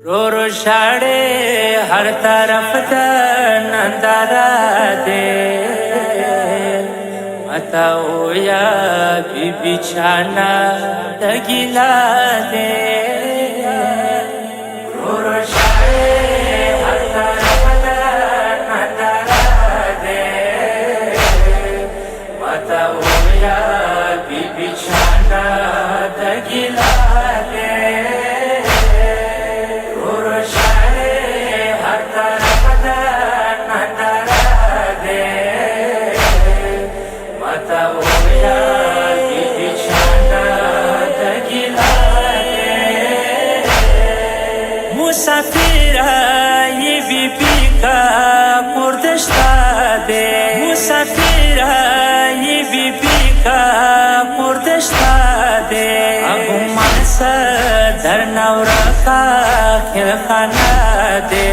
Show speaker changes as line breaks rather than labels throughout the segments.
रो रो शाड़े हर तरफ नंदारा दे मता ओया बीबी छाना दगिला दे। रो रो शाड़े हर तरफ नंदारा दे मता ओया बीबी छाना दगिला दे। मुसाफिरा ये बीबी का पुरदश्ता दे, मुसाफिरा ये बीबी का पुरदश्ता दे। अब मनसा धरनौरा का खिलखाना दे।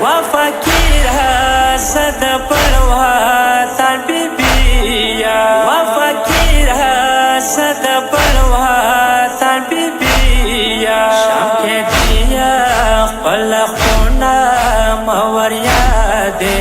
वफकीरा सद पड़वा तार बीबिया, वफकीरा सद पड़वा तार बीबिया। शाम के दिया पल खुना मवरिया दे।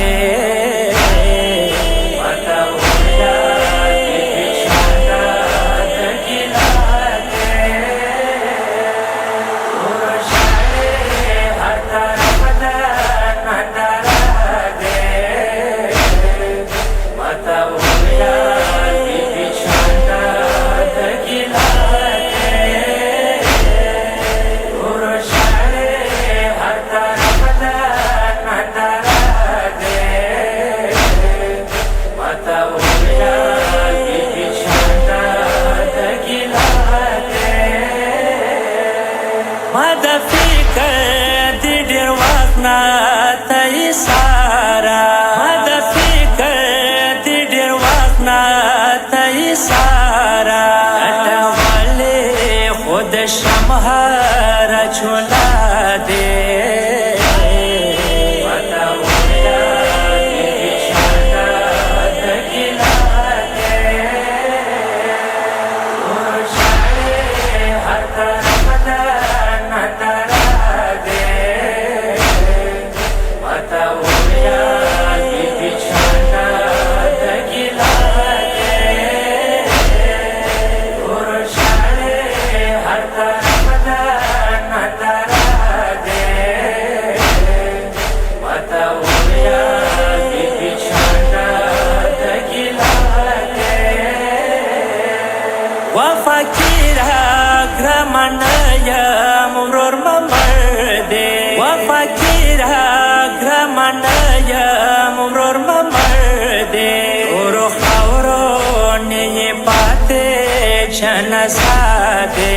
शमहारा झोला दे। वफकीरा ग्रामनया मुरोर ममर्दे, वफकीरा ग्रामनया मुरोर ममर्दे। ओरो खावरो ने ये बाते छन सादे।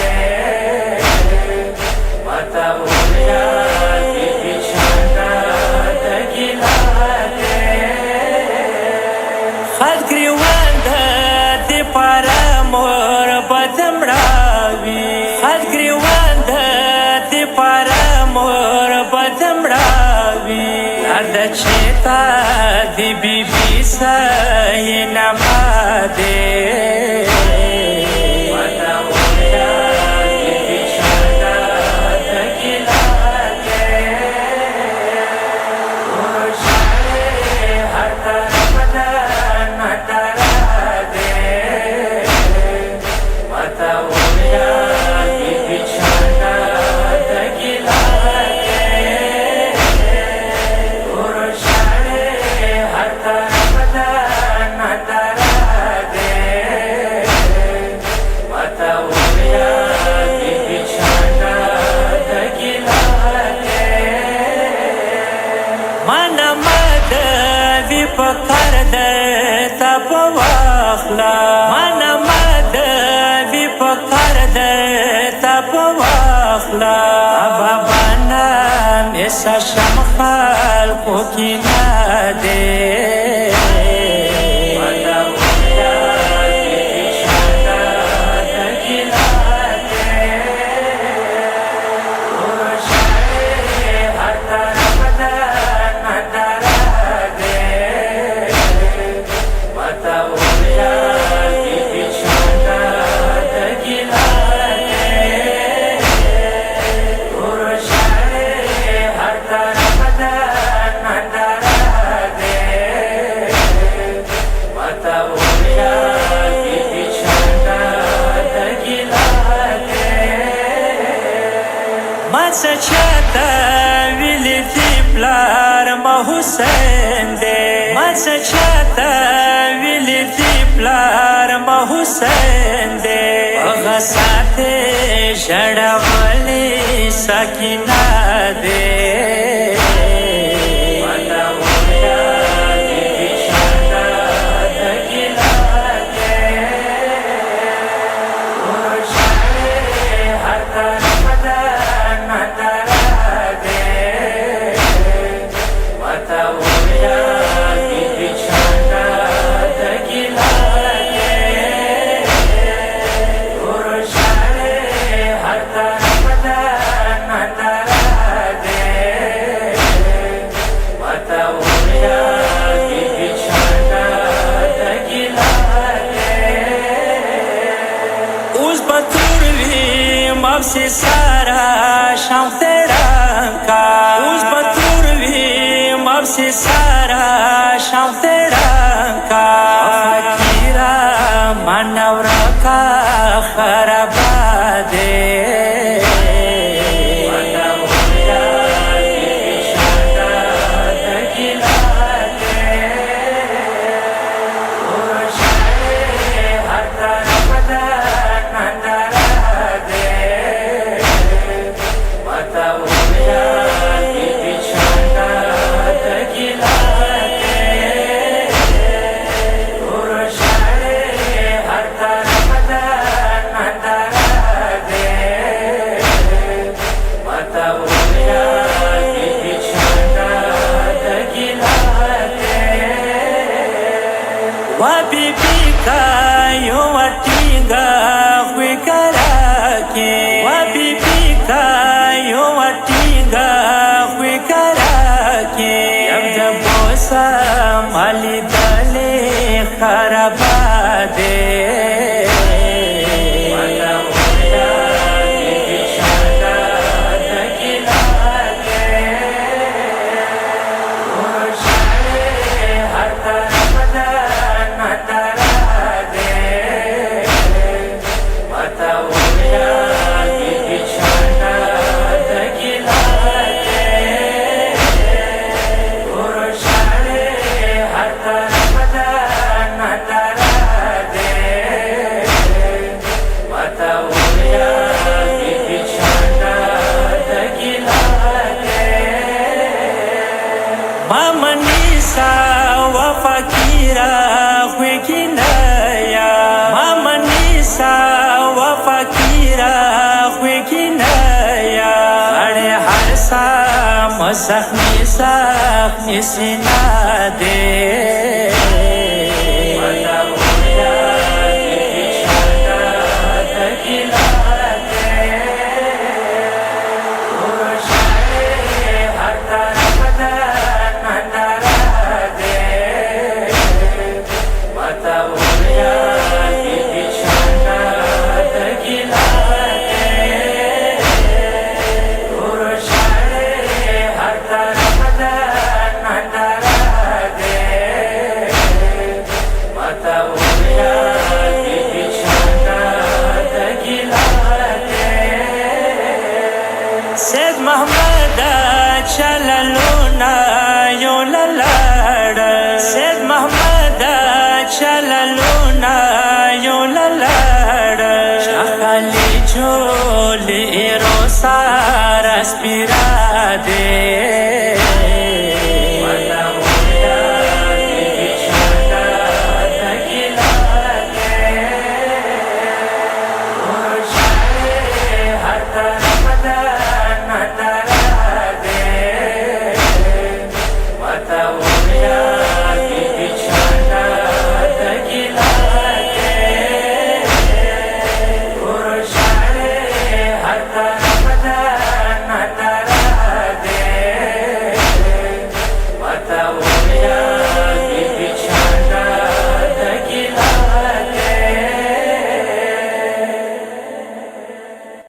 Yeah. mana mad vi pakar darta pa wakhla babana mesa sham khalqo ki nade Sachata vili tiplar ma Hussein de Sachata vili tiplar ma Hussein de Ghasate jada wali sakina de se sara sham teranka uz baturvi mab se sara sham teranka fakira manavra ka kharabade Wabibika yo watinga khwikarake Wabibika yo watinga khwikarake Yabda bosa mali dale kharabade Mamanisa wa fakira khwikinaya Mamanisa wa fakira khwikinaya Ade harsa masakh nisinade Chalaluna yo lalada Said Muhammad chalaluna yo lalada Chakhali choli rosa raspira